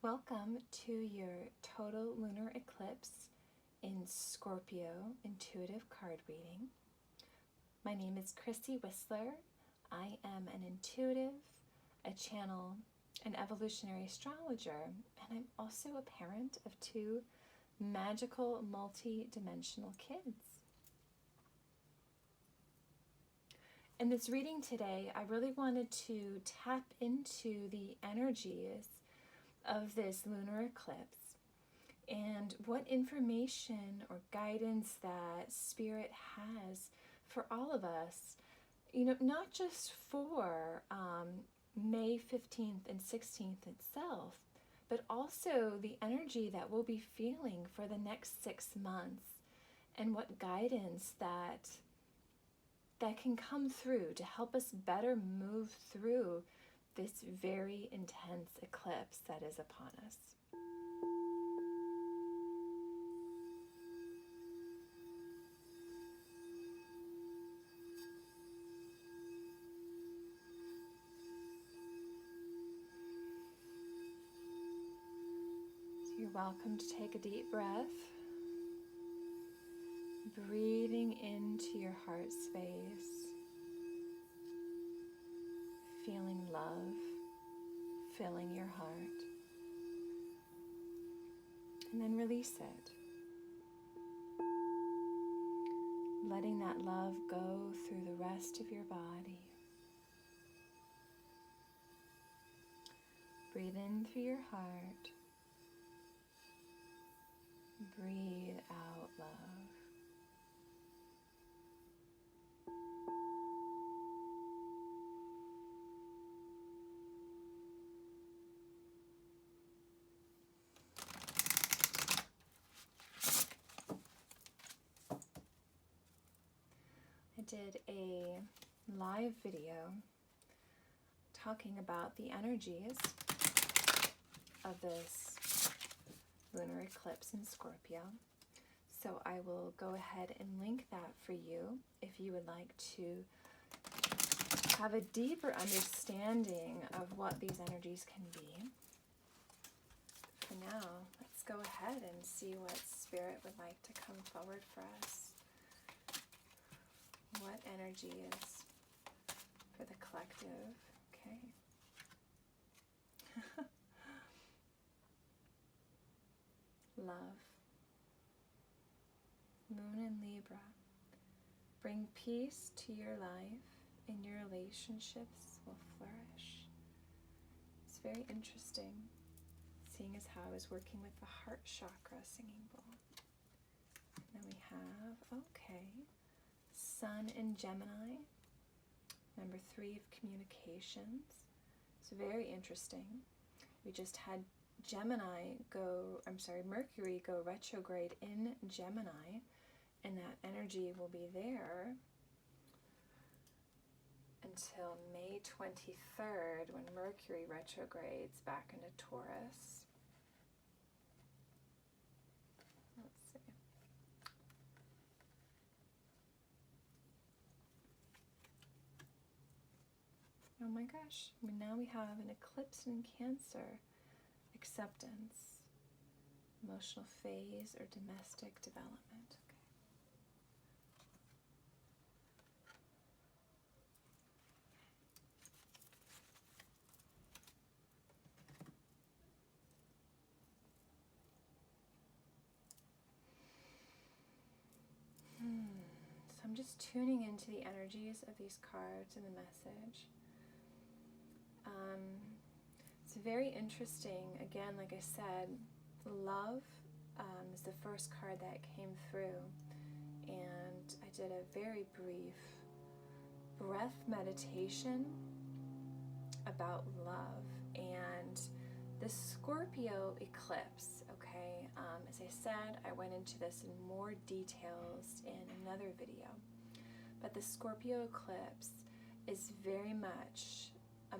Welcome to your total lunar eclipse in Scorpio intuitive card reading. My name is Chrissy Whistler. I am an intuitive, a channel, an evolutionary astrologer, and I'm also a parent of two magical multi-dimensional kids. In this reading today, I really wanted to tap into the energies of this lunar eclipse and what information or guidance that Spirit has for all of us, not just for May 15th and 16th itself, but also the energy that we'll be feeling for the next 6 months and what guidance that can come through to help us better move through this very intense eclipse that is upon us. So you're welcome to take a deep breath, breathing into your heart space, feeling love filling your heart, and then release it. Letting that love go through the rest of your body. Breathe in through your heart. Breathe out love. I did a live video talking about the energies of this lunar eclipse in Scorpio. So I will go ahead and link that for you if you would like to have a deeper understanding of what these energies can be. For now, let's go ahead and see what Spirit would like to come forward for us. What energy is for the collective? Okay. Love. Moon and Libra. Bring peace to your life and your relationships will flourish. It's very interesting, seeing as how I was working with the heart chakra singing bowl. And then we have, okay, Sun in Gemini, number 3 of communications. It's very interesting. We just had Mercury go retrograde in Gemini, and that energy will be there until May 23rd when Mercury retrogrades back into Taurus. Let's see. Oh my gosh, now we have an eclipse in Cancer. Acceptance, emotional phase, or domestic development. So I'm just tuning into the energies of these cards and the message. It's very interesting. Again, like I said, love is the first card that came through, and I did a very brief breath meditation about love and the Scorpio eclipse. Okay, as I said, I went into this in more details in another video, but the Scorpio eclipse is very much a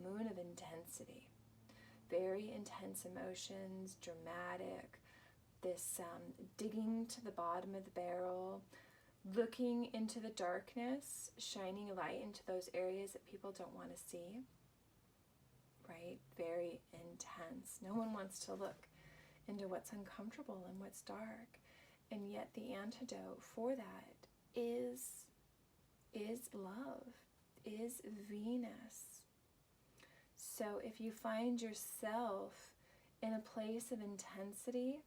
moon of intensity. Very intense emotions, dramatic, this digging to the bottom of the barrel, looking into the darkness, shining a light into those areas that people don't want to see, right? Very intense. No one wants to look into what's uncomfortable and what's dark. And yet the antidote for that is love, is Venus. So if you find yourself in a place of intensity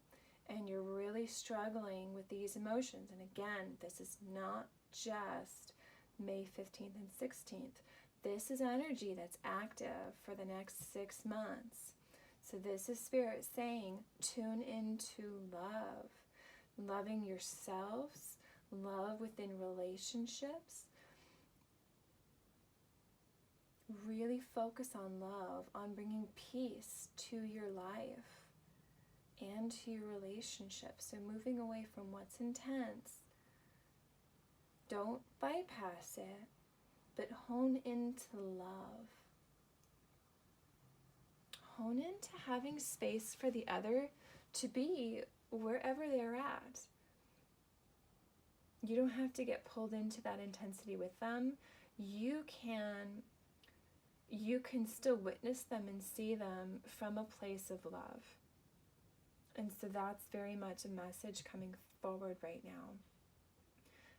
and you're really struggling with these emotions, and again, this is not just May 15th and 16th. This is energy that's active for the next 6 months. So this is Spirit saying, tune into love, loving yourselves, love within relationships. Really focus on love, on bringing peace to your life and to your relationships. So moving away from what's intense. Don't bypass it, but hone into love. Hone into having space for the other to be wherever they're at. You don't have to get pulled into that intensity with them. You can still witness them and see them from a place of love. And so that's very much a message coming forward right now.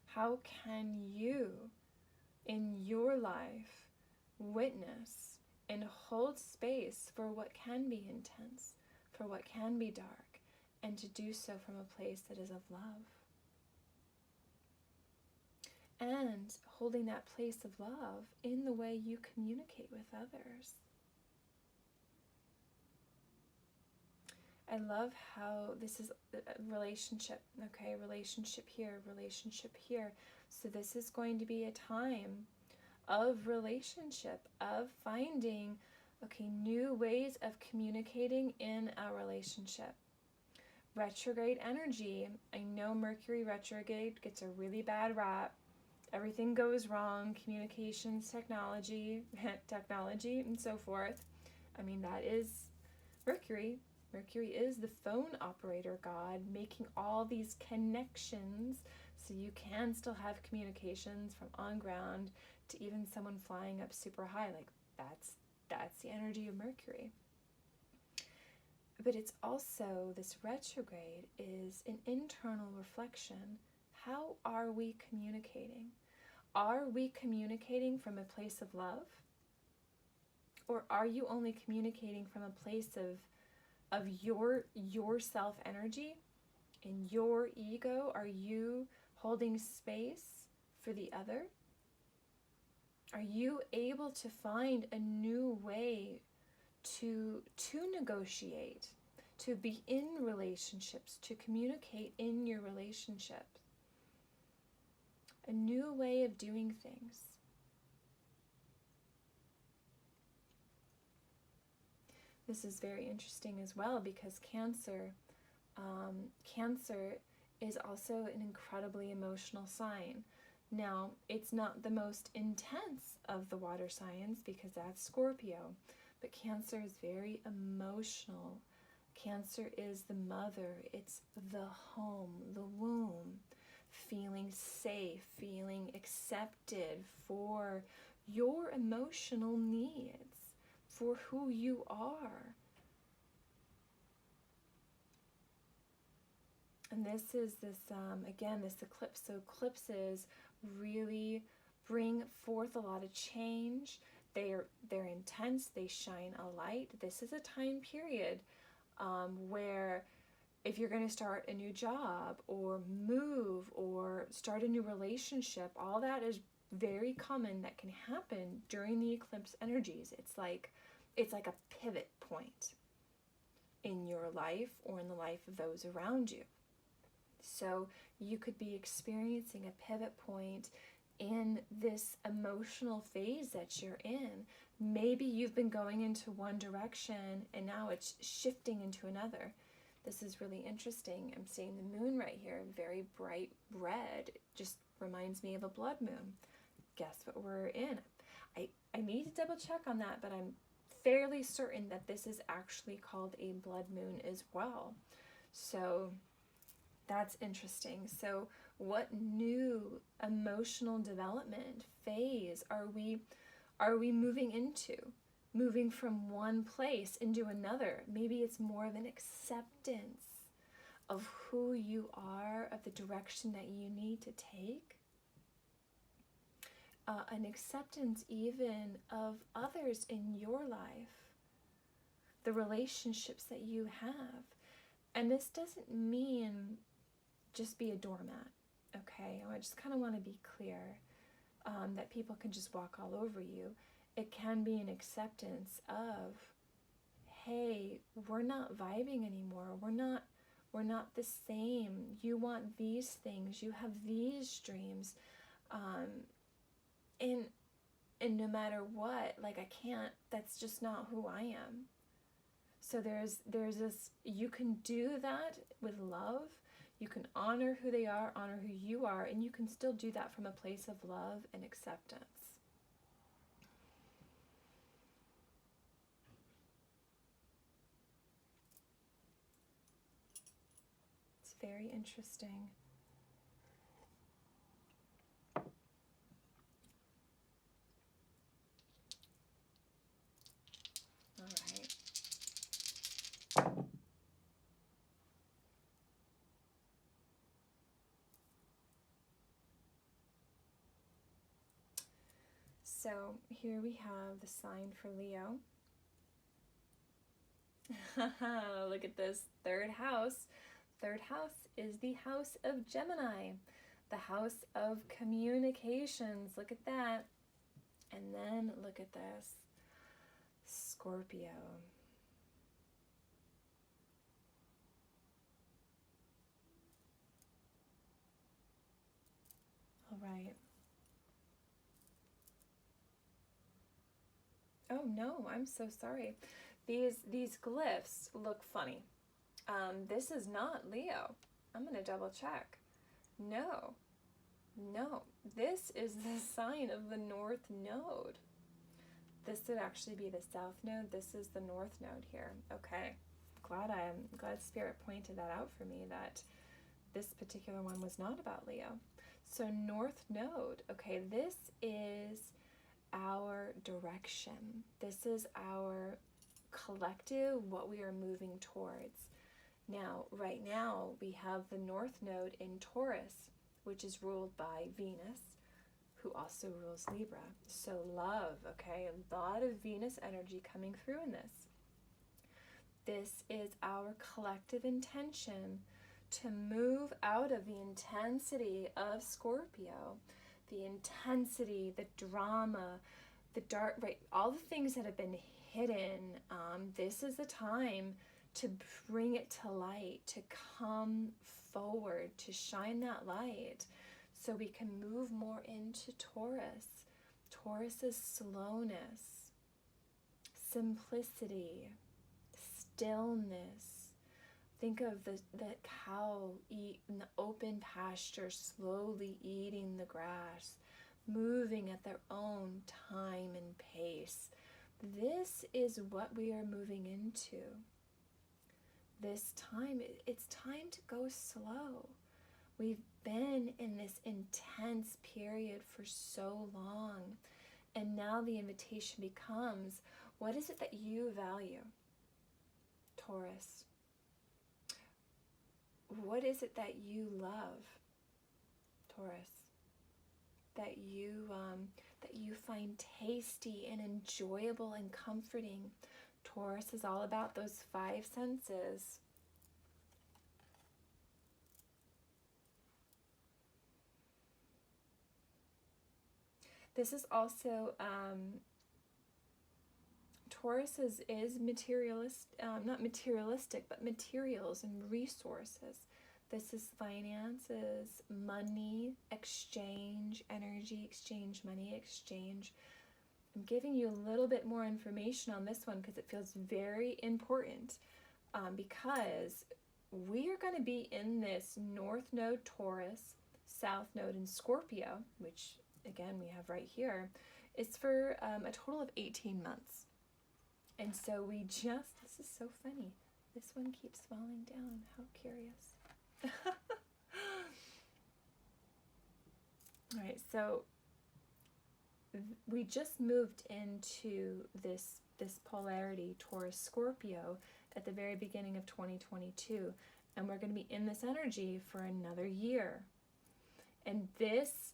How can you, in your life, witness and hold space for what can be intense, for what can be dark, and to do so from a place that is of love? And holding that place of love in the way you communicate with others. I love how this is a relationship, okay? Relationship here, relationship here. So this is going to be a time of relationship, of finding, okay, new ways of communicating in our relationship. Retrograde energy. I know Mercury retrograde gets a really bad rap. Everything goes wrong, communications, technology, and so forth. I mean, that is Mercury. Mercury is the phone operator god, making all these connections so you can still have communications from on ground to even someone flying up super high. Like, that's the energy of Mercury. But it's also, this retrograde is an internal reflection. How are we communicating? Are we communicating from a place of love? Or are you only communicating from a place of your self energy and your ego? Are you holding space for the other? Are you able to find a new way to negotiate, to be in relationships, to communicate in your relationship? A new way of doing things. This is very interesting as well because Cancer is also an incredibly emotional sign. Now, it's not the most intense of the water signs because that's Scorpio, but Cancer is very emotional. Cancer is the mother, it's the home, the womb. Feeling safe, feeling accepted for your emotional needs, for who you are. And this is again, this eclipse. So eclipses really bring forth a lot of change. They're intense, they shine a light. This is a time period where if you're going to start a new job or move or start a new relationship, all that is very common that can happen during the eclipse energies. It's like a pivot point in your life or in the life of those around you. So you could be experiencing a pivot point in this emotional phase that you're in. Maybe you've been going into one direction and now it's shifting into another. This is really interesting. I'm seeing the moon right here, very bright red. It just reminds me of a blood moon. Guess what we're in? I need to double check on that, but I'm fairly certain that this is actually called a blood moon as well. So that's interesting. So What new emotional development phase are we moving into? Moving from one place into another. Maybe it's more of an acceptance of who you are, of the direction that you need to take. An acceptance even of others in your life, the relationships that you have. And this doesn't mean just be a doormat, okay? I just kind of want to be clear that people can just walk all over you. It can be an acceptance of, hey, we're not vibing anymore. We're not the same. You want these things. You have these dreams. And no matter what, like, I can't, that's just not who I am. So there's this, you can do that with love. You can honor who they are, honor who you are, and you can still do that from a place of love and acceptance. It's very interesting. All right. So here we have the sign for Leo. Look at this third house. Third house is the house of Gemini, the house of communications. Look at that. And then look at this, Scorpio. All right. Oh no, I'm so sorry. These glyphs look funny. This is not Leo. I'm going to double check. No. This is the sign of the North Node. This would actually be the South Node. This is the North Node here. Okay. Glad Spirit pointed that out for me, that this particular one was not about Leo. So North Node. Okay, this is our direction. This is our collective, what we are moving towards. Now, right now, we have the North Node in Taurus, which is ruled by Venus, who also rules Libra. So love, okay? A lot of Venus energy coming through in this. This is our collective intention to move out of the intensity of Scorpio, the intensity, the drama, the dark, right? All the things that have been hidden. This is the time to bring it to light, to come forward, to shine that light, so we can move more into Taurus. Taurus is slowness, simplicity, stillness. Think of the cow in the open pasture, slowly eating the grass, moving at their own time and pace. This is what we are moving into. This time, it's time to go slow. We've been in this intense period for so long, and now the invitation becomes, what is it that you value, Taurus? What is it that you love, Taurus? That you find tasty and enjoyable and comforting. Taurus is all about those five senses. This is also Taurus is materialist, not materialistic, but materials and resources. This is finances, money, exchange, energy, exchange, money, exchange. I'm giving you a little bit more information on this one because it feels very important, because we are going to be in this North Node Taurus, South Node in Scorpio, which again we have right here. It's for a total of 18 months. And so this is so funny. This one keeps falling down. How curious. All right, so we just moved into this polarity Taurus Scorpio at the very beginning of 2022, and we're going to be in this energy for another year. And this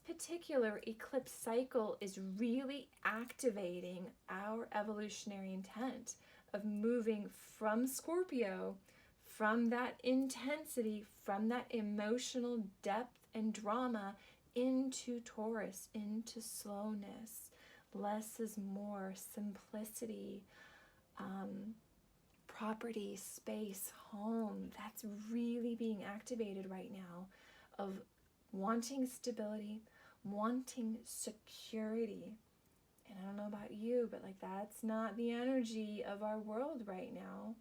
particular eclipse cycle is really activating our evolutionary intent of moving from Scorpio, from that intensity, from that emotional depth and drama, into Taurus, into slowness. Less is more, simplicity, property, space, home. That's really being activated right now, of wanting stability, wanting security. And I don't know about you, but like, that's not the energy of our world right now.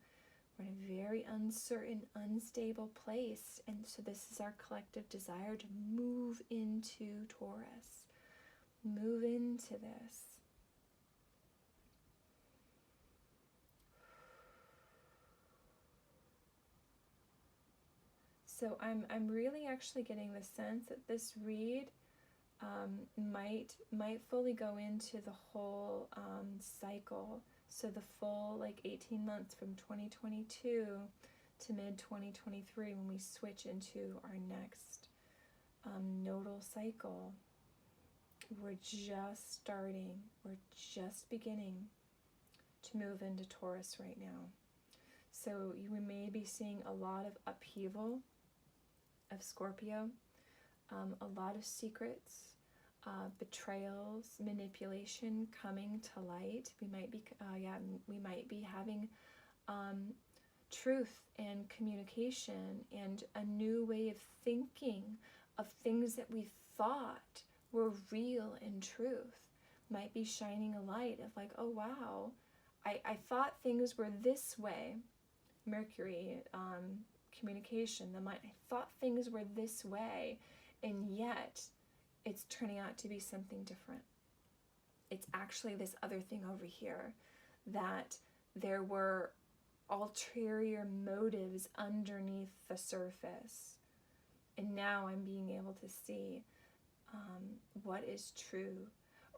We're in a very uncertain, unstable place. And so this is our collective desire to move into Taurus. Move into this. So I'm really actually getting the sense that this read might fully go into the whole cycle. So the full 18 months from 2022 to mid 2023, when we switch into our next nodal cycle. We're just starting, we're just beginning to move into Taurus right now. So we may be seeing a lot of upheaval of Scorpio, a lot of secrets, betrayals, manipulation coming to light. We might be having truth and communication and a new way of thinking of things that we thought were real and truth. Might be shining a light of like, oh wow, I thought things were this way. Mercury, communication, the mind. I thought things were this way, and yet it's turning out to be something different. It's actually this other thing over here, that there were ulterior motives underneath the surface. And now I'm being able to see what is true,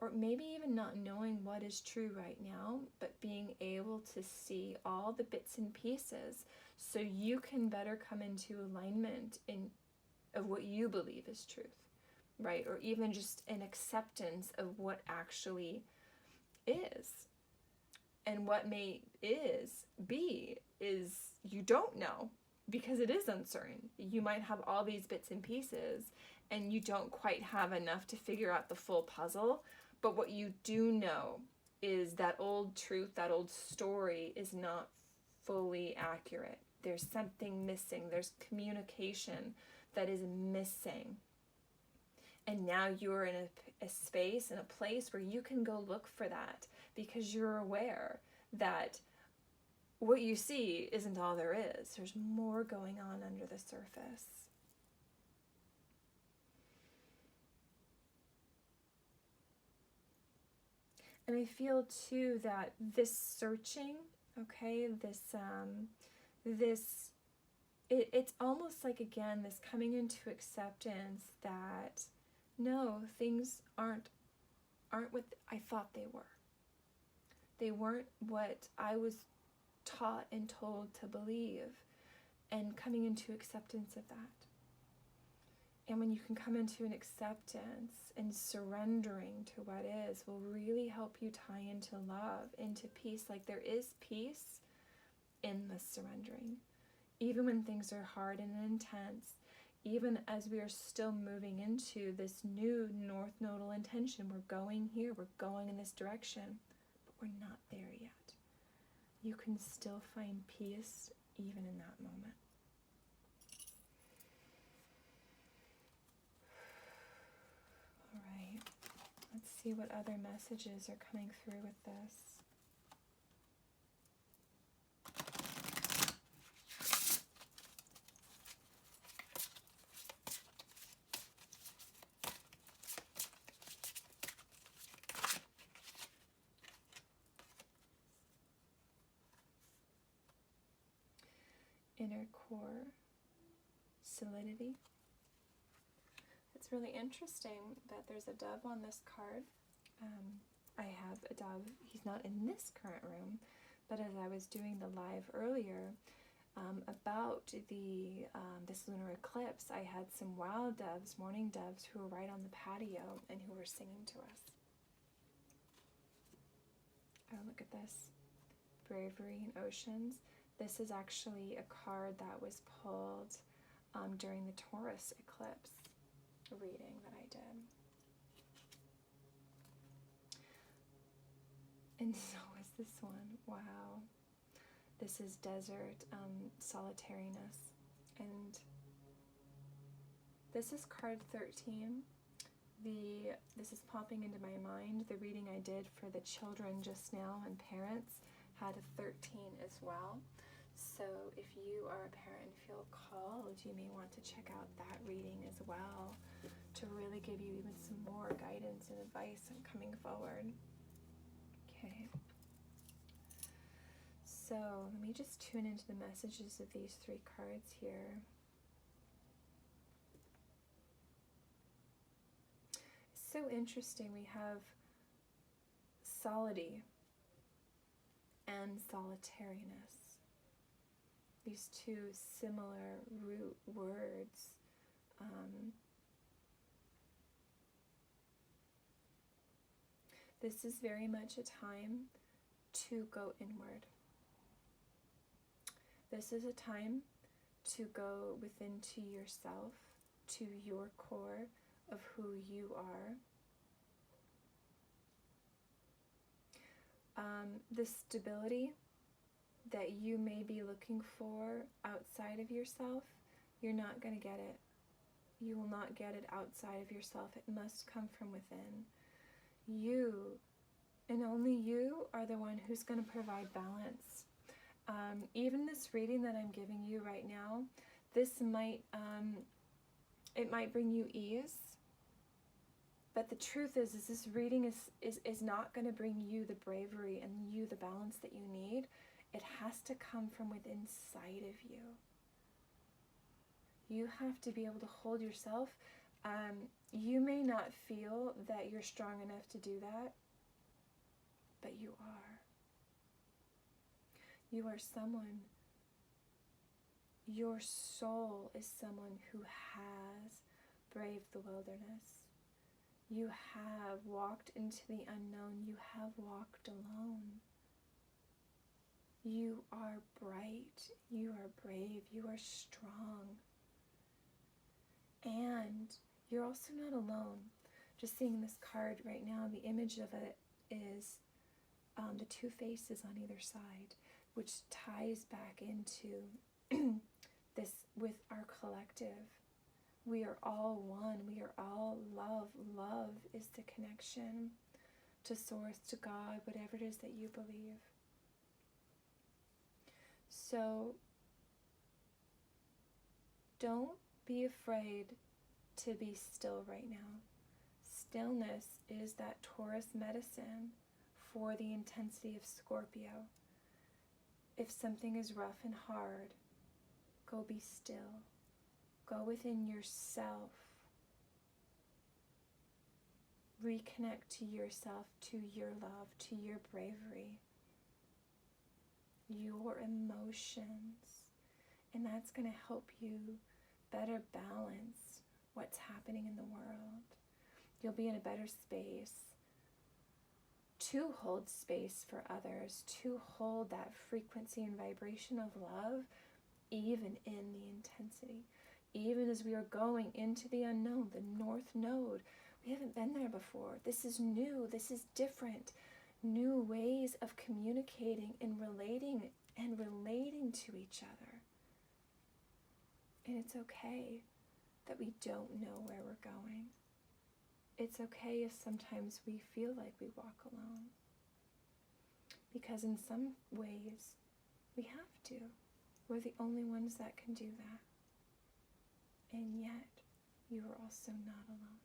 or maybe even not knowing what is true right now, but being able to see all the bits and pieces so you can better come into alignment of what you believe is truth, right? Or even just an acceptance of what actually is. And what be is you don't know, because it is uncertain. You might have all these bits and pieces and you don't quite have enough to figure out the full puzzle. But what you do know is that old truth, that old story is not fully accurate. There's something missing. There's communication that is missing. And now you're in a space, in a place where you can go look for that, because you're aware that what you see isn't all there is. There's more going on under the surface. And I feel too that this searching, okay, it's almost like, again, this coming into acceptance that no, things aren't what I thought they were. They weren't what I was taught and told to believe, and coming into acceptance of that. And when you can come into an acceptance and surrendering to what is, will really help you tie into love, into peace. Like, there is peace in the surrendering. Even when things are hard and intense, even as we are still moving into this new North Nodal intention, we're going here, we're going in this direction, but we're not there yet. You can still find peace even in that moment. All right, let's see what other messages are coming through with this. Inner core, solidity. It's really interesting that there's a dove on this card. I have a dove. He's not in this current room, but as I was doing the live earlier about this lunar eclipse, I had some wild doves, mourning doves, who were right on the patio and who were singing to us. Oh, look at this. Bravery in Oceans. This is actually a card that was pulled during the Taurus eclipse reading that I did. And so is this one. Wow. This is Desert Solitariness. And this is card 13. This is popping into my mind. The reading I did for the children just now and parents had a 13 as well. So if you are a parent and feel called, you may want to check out that reading as well to really give you even some more guidance and advice on coming forward. Okay. So let me just tune into the messages of these 3 cards here. It's so interesting. We have solidity and solitariness. These 2 similar root words. This is very much a time to go inward. This is a time to go within to yourself, to your core of who you are. The stability that you may be looking for outside of yourself, you're not going to get it. You will not get it outside of yourself. It must come from within. You, and only you, are the one who's going to provide balance. Even this reading that I'm giving you right now, this might, it might bring you ease. But the truth is this reading is not going to bring you the bravery and you the balance that you need. It has to come from within inside of you. You have to be able to hold yourself. You may not feel that you're strong enough to do that, but you are. You are someone. Your soul is someone who has braved the wilderness. You have walked into the unknown. You have walked alone. You are bright. You are brave. You are strong. And you're also not alone. Just seeing this card right now, the image of it is the 2 faces on either side, which ties back into this with our collective. We are all one. We are all love. Love is the connection to Source, to God, whatever it is that you believe. So don't be afraid to be still right now. Stillness is that Taurus medicine for the intensity of Scorpio. If something is rough and hard, go be still. Go within yourself. Reconnect to yourself, to your love, to your bravery, your emotions. And that's going to help you better balance what's happening in the world. You'll be in a better space to hold space for others, to hold that frequency and vibration of love, even in the intensity. Even as we are going into the unknown, the North Node, we haven't been there before. This is new. This is different. New ways of communicating and relating to each other. And it's okay that we don't know where we're going. It's okay if sometimes we feel like we walk alone. Because in some ways, we have to. We're the only ones that can do that. And yet, you are also not alone.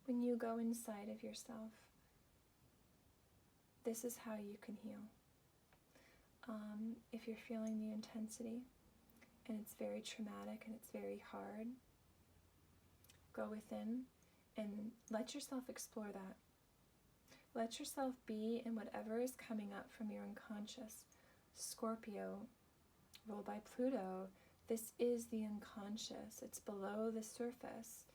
when you go inside of yourself, this is how you can heal. If you're feeling the intensity and it's very traumatic and it's very hard, go within and let yourself explore that. Let yourself be in whatever is coming up from your unconscious. Scorpio, ruled by Pluto, this is the unconscious. It's below the surface.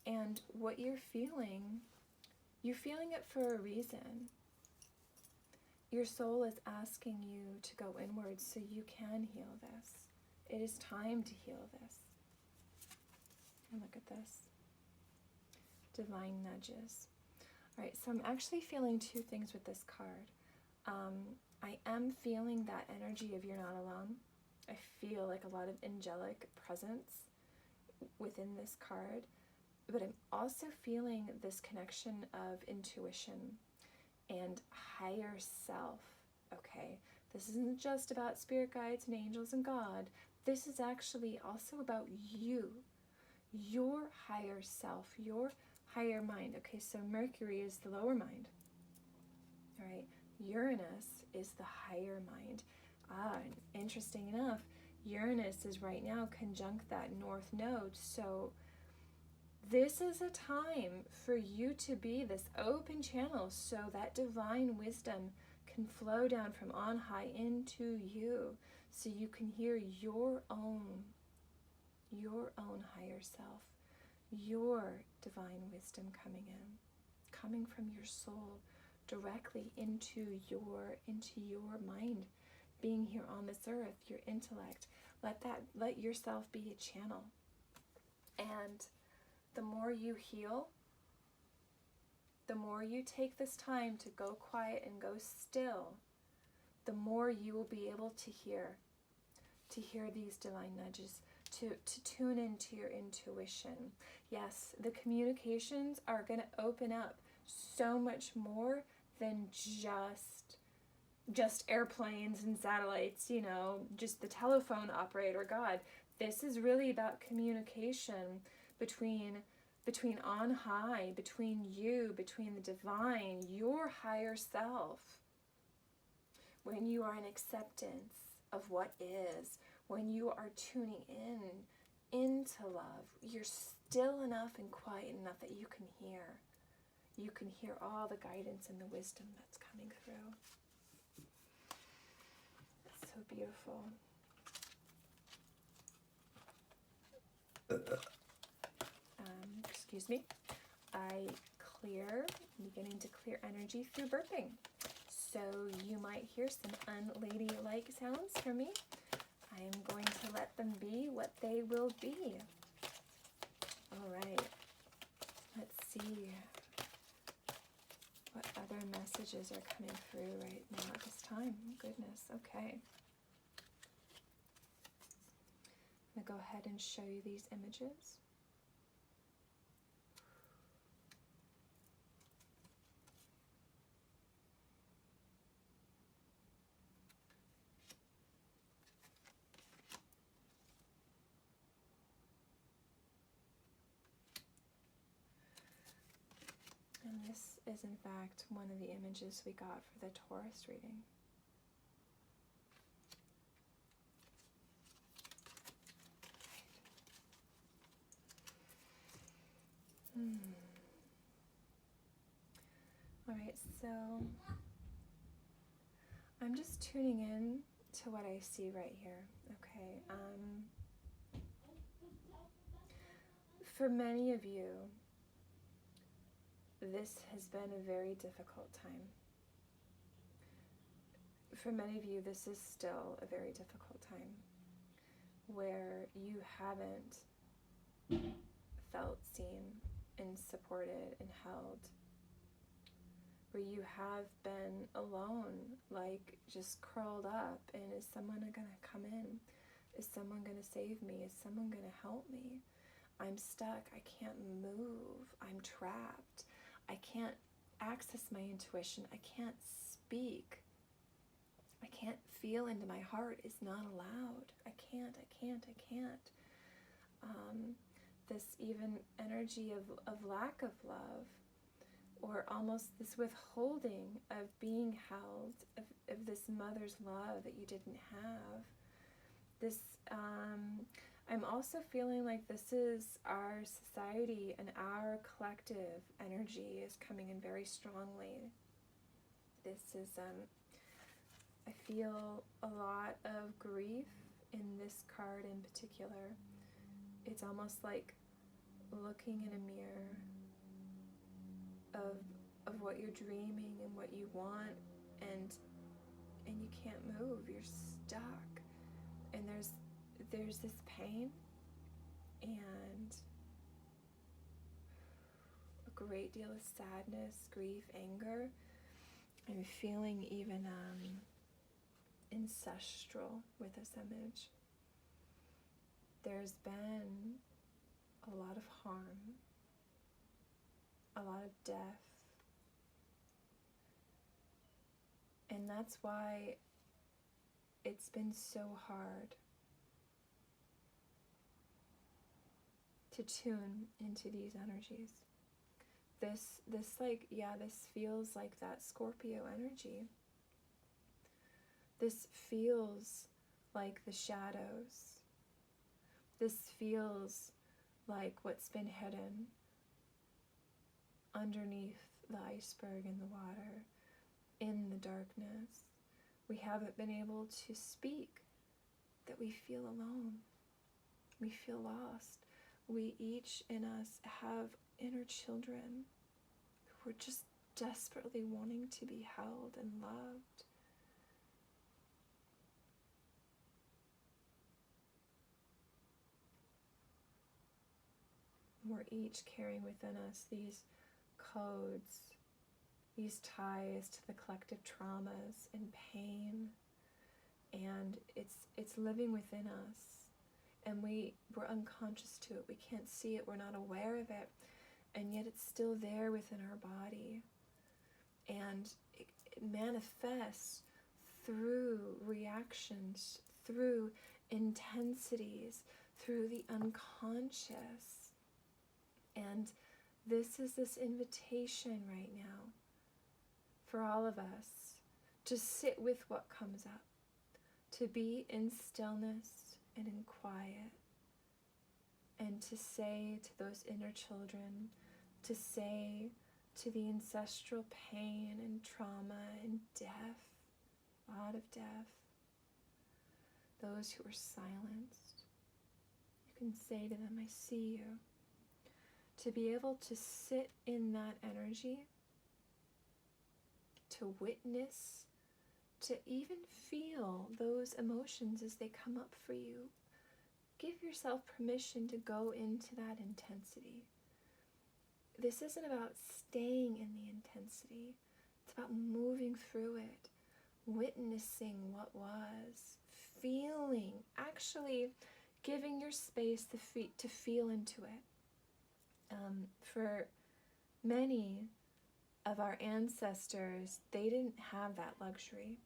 And what you're feeling it for a reason. Your soul is asking you to go inwards so you can heal this. It is time to heal this. And look at this. Divine nudges. All right, so I'm actually feeling two things with this card. I am feeling that energy of you're not alone. I feel like a lot of angelic presence within this card, but I'm also feeling this connection of intuition and higher self, okay? This isn't just about spirit guides and angels and God. This is actually also about you, your higher self, your higher mind. Okay, so Mercury is the lower mind, all right? Uranus is the higher mind. And interesting enough, Uranus is right now conjunct that north node. So this is a time for you to be this open channel so that divine wisdom can flow down from on high into you, so you can hear your own higher self, your divine wisdom coming from your soul directly into your mind, being here on this earth, your intellect. Let yourself be a channel. And the more you heal, the more you take this time to go quiet and go still, the more you will be able to hear these divine nudges, to tune into your intuition. Yes, the communications are going to open up so much more than just airplanes and satellites, just the telephone operator. God, this is really about communication between on high, between you, between the divine, your higher self. When you are in acceptance of what is, when you are tuning into love, you're still enough and quiet enough that you can hear. You can hear all the guidance and the wisdom that's coming through. It's so beautiful. Excuse me. I'm beginning to clear energy through burping. So you might hear some unladylike sounds from me. I am going to let them be what they will be. All right. Let's see what other messages are coming through right now at this time. Goodness, okay. I'm going to go ahead and show you these images. And this is, in fact, one of the images we got for the Taurus reading. All right, so I'm just tuning in to what I see right here, okay? For many of you, this has been a very difficult time. For many of you, this is still a very difficult time where you haven't felt seen and supported and held, where you have been alone, like just curled up, and is someone going to come in? Is someone going to save me? Is someone going to help me? I'm stuck. I can't move. I'm trapped. I can't access my intuition. I can't speak. I can't feel into my heart. It's not allowed. I can't. This even energy of lack of love, or almost this withholding of being held, of this mother's love that you didn't have. This, I'm also feeling like this is our society and our collective energy is coming in very strongly. This is, I feel a lot of grief in this card in particular. It's almost like looking in a mirror of what you're dreaming and what you want, and you can't move, you're stuck, and there's this pain and a great deal of sadness, grief, anger. I'm feeling even ancestral with this image. There's been a lot of harm, a lot of death, and that's why it's been so hard to tune into these energies. This feels like that Scorpio energy. This feels like the shadows. This feels like what's been hidden underneath the iceberg in the water, in the darkness. We haven't been able to speak that we feel alone. We feel lost. We each in us have inner children who are just desperately wanting to be held and loved. We're each carrying within us these codes, these ties to the collective traumas and pain, and it's living within us, and we're unconscious to it. We can't see it, we're not aware of it, and yet it's still there within our body, and it manifests through reactions, through intensities, through the unconscious. And this is this invitation right now for all of us to sit with what comes up, to be in stillness and in quiet, and to say to those inner children, to say to the ancestral pain and trauma and death, a lot of death, those who are silenced, you can say to them, I see you. To be able to sit in that energy, to witness, to even feel those emotions as they come up for you. Give yourself permission to go into that intensity. This isn't about staying in the intensity. It's about moving through it, witnessing what was, feeling, actually giving your space to feel into it. For many of our ancestors, they didn't have that luxury.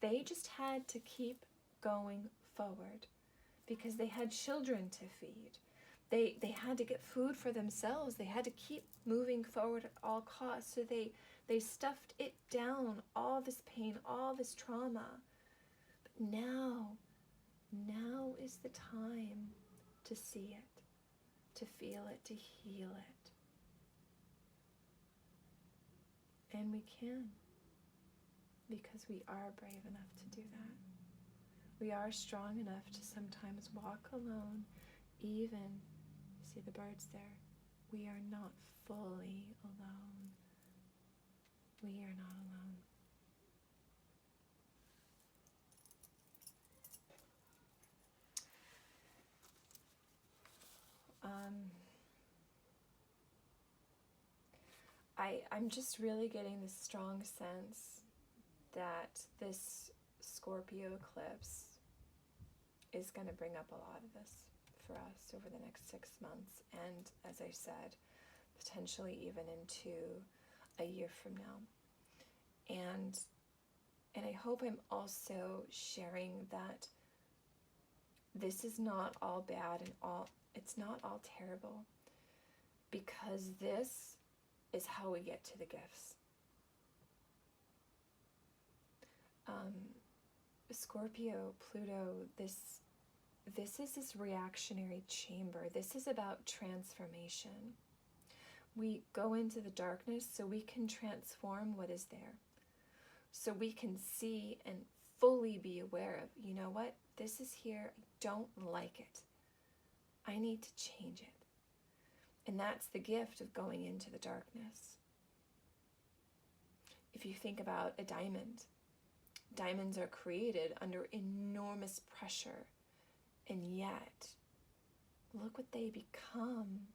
They just had to keep going forward because they had children to feed. They had to get food for themselves. They had to keep moving forward at all costs. So they stuffed it down, all this pain, all this trauma. But now is the time to see it, to feel it, to heal it. And we can, because we are brave enough to do that. We are strong enough to sometimes walk alone, even, see the birds there, we are not fully alone. We are not alone. I'm just really getting this strong sense that this Scorpio eclipse is going to bring up a lot of this for us over the next 6 months, and as I said, potentially even into a year from now. And I hope I'm also sharing that this is not all bad and it's not all terrible, because this is how we get to the gifts. Scorpio, Pluto, this is this reactionary chamber. This is about transformation. We go into the darkness so we can transform what is there. So we can see and fully be aware of, you know what, this is here, I don't like it. I need to change it. And that's the gift of going into the darkness. If you think about a diamond, diamonds are created under enormous pressure, and yet, look what they become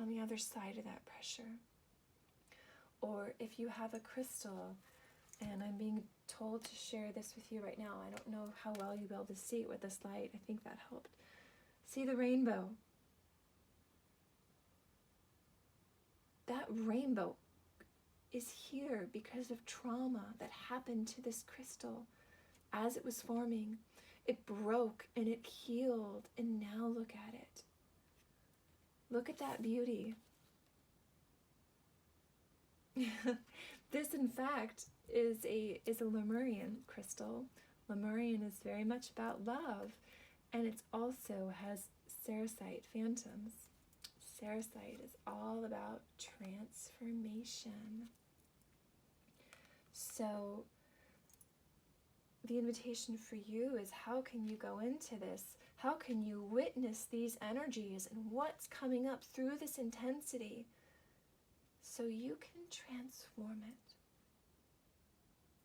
on the other side of that pressure. Or if you have a crystal, and I'm being told to share this with you right now. I don't know how well you'll be able to see it with this light. I think that helped. See the rainbow. That rainbow is here because of trauma that happened to this crystal as it was forming. It broke and it healed, and now look at it. Look at that beauty. This, in fact, is a Lemurian crystal. Lemurian is very much about love, and it also has Saracite phantoms. Saracite is all about transformation. So the invitation for you is, how can you go into this? How can you witness these energies and what's coming up through this intensity so you can transform it,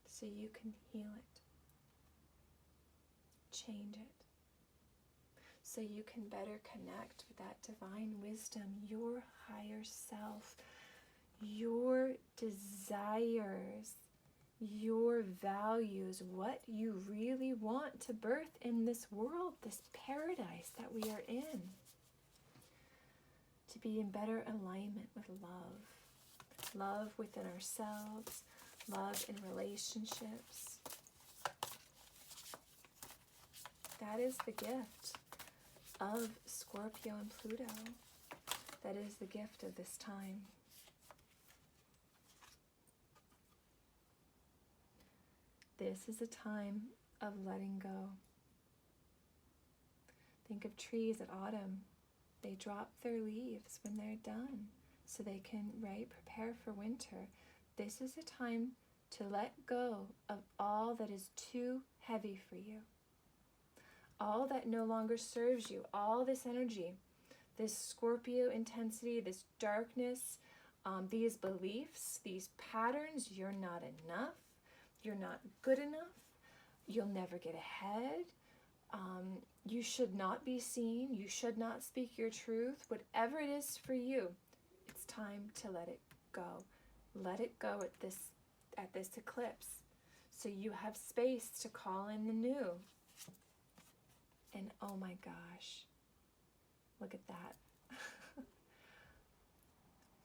so you can heal it, change it, so you can better connect with that divine wisdom, your higher self, your desires, your values, what you really want to birth in this world, this paradise that we are in. To be in better alignment with love. Love within ourselves, love in relationships. That is the gift of Scorpio and Pluto. That is the gift of this time. This is a time of letting go. Think of trees at autumn. They drop their leaves when they're done so they can, prepare for winter. This is a time to let go of all that is too heavy for you. All that no longer serves you, all this energy, this Scorpio intensity, this darkness, these beliefs, these patterns, you're not enough, you're not good enough, you'll never get ahead, you should not be seen, you should not speak your truth, whatever it is for you, it's time to let it go. Let it go at this eclipse, so you have space to call in the new. And oh my gosh, look at that.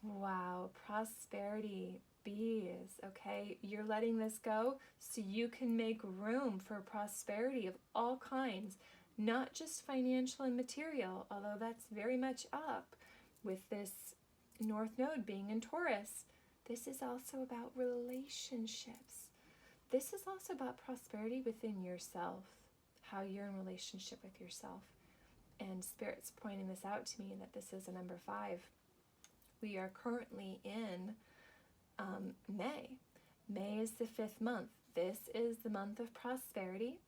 Wow, prosperity, bees, okay? You're letting this go so you can make room for prosperity of all kinds, not just financial and material, although that's very much up with this North Node being in Taurus. This is also about relationships. This is also about prosperity within yourself, how you're in relationship with yourself. And Spirit's pointing this out to me, that this is a number 5. We are currently in May. May is the 5th month. This is the month of prosperity.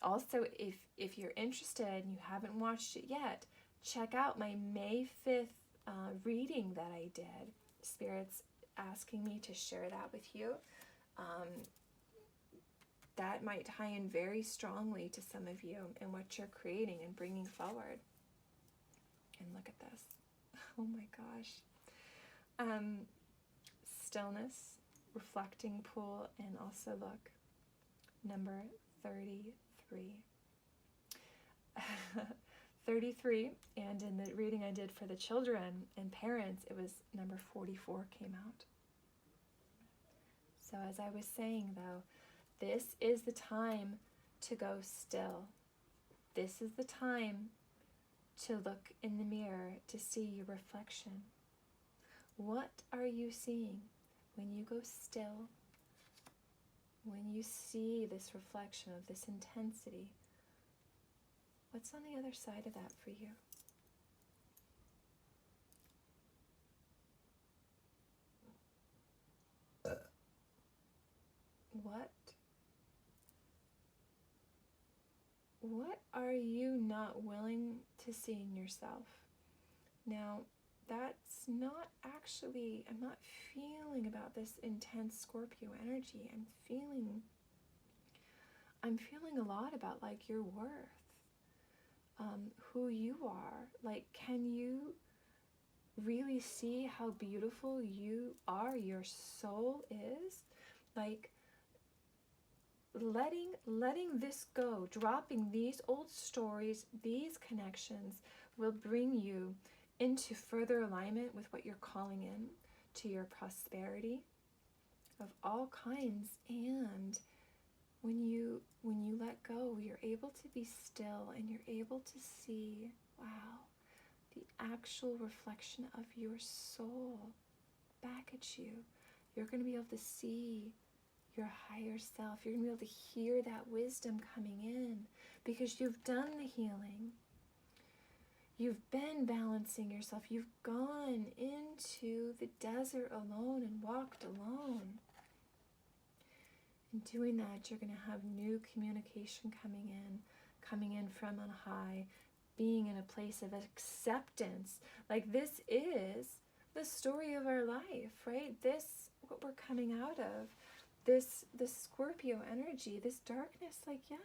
Also, if you're interested and you haven't watched it yet, check out my May 5th reading that I did. Spirit's asking me to share that with you. That might tie in very strongly to some of you and what you're creating and bringing forward. And look at this. Oh my gosh. Stillness, reflecting pool, and also look, number 33. 33, and in the reading I did for the children and parents, it was number 44 came out. So as I was saying though, this is the time to go still. This is the time to look in the mirror to see your reflection. What are you seeing when you go still? When you see this reflection of this intensity, what's on the other side of that for you? What are you not willing to see in yourself? Now, that's not actually, I'm not feeling about this intense Scorpio energy. I'm feeling a lot about like your worth, who you are. Like, can you really see how beautiful you are, your soul is? Like, letting this go, dropping these old stories, these connections will bring you into further alignment with what you're calling in to your prosperity of all kinds. And when you let go, you're able to be still and you're able to see, wow, the actual reflection of your soul back at you. You're going to be able to see your higher self. You're going to be able to hear that wisdom coming in because you've done the healing. You've been balancing yourself. You've gone into the desert alone and walked alone. In doing that, you're going to have new communication coming in from on high, being in a place of acceptance. Like, this is the story of our life, right? This, what we're coming out of. This Scorpio energy, this darkness, like, yes,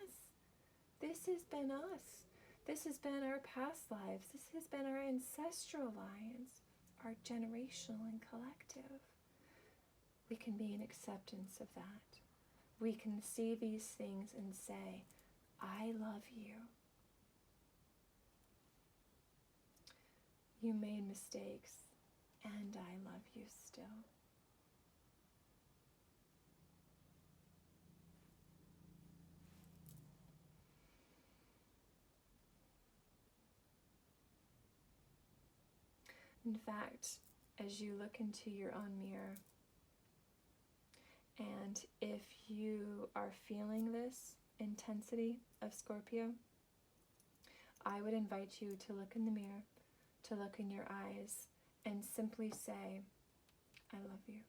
this has been us. This has been our past lives. This has been our ancestral lines, our generational and collective. We can be in acceptance of that. We can see these things and say, I love you. You made mistakes, and I love you still. In fact, as you look into your own mirror, and if you are feeling this intensity of Scorpio, I would invite you to look in the mirror, to look in your eyes, and simply say, I love you.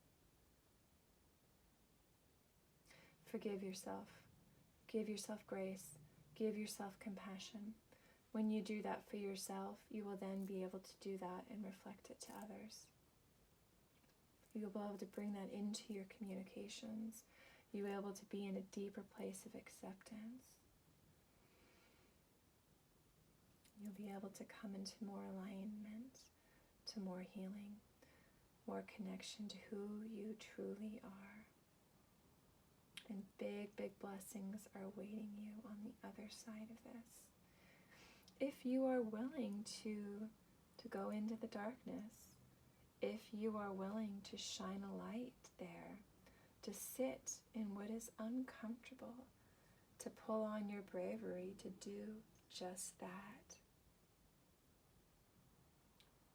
Forgive yourself. Give yourself grace. Give yourself compassion. When you do that for yourself, you will then be able to do that and reflect it to others. You'll be able to bring that into your communications. You'll be able to be in a deeper place of acceptance. You'll be able to come into more alignment, to more healing, more connection to who you truly are. And big, big blessings are awaiting you on the other side of this. If you are willing to go into the darkness, if you are willing to shine a light there, to sit in what is uncomfortable, to pull on your bravery to do just that.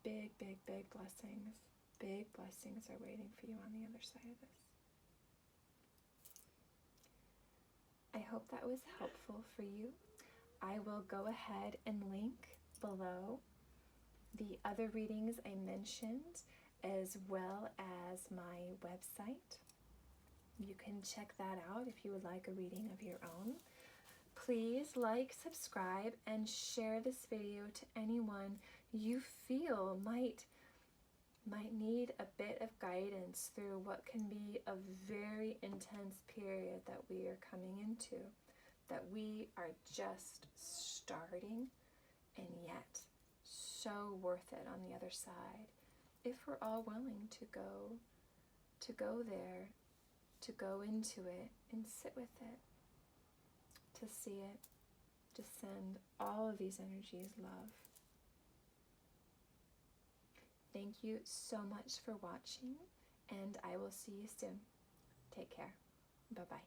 Big, big, big blessings. Big blessings are waiting for you on the other side of this. I hope that was helpful for you. I will go ahead and link below the other readings I mentioned, as well as my website. You can check that out if you would like a reading of your own. Please like, subscribe, and share this video to anyone you feel might need a bit of guidance through what can be a very intense period that we are coming into, that we are just starting, and yet so worth it on the other side if we're all willing to go there, to go into it and sit with it, to see it, to send all of these energies love. Thank you so much for watching, and I will see you soon. Take care. Bye-bye.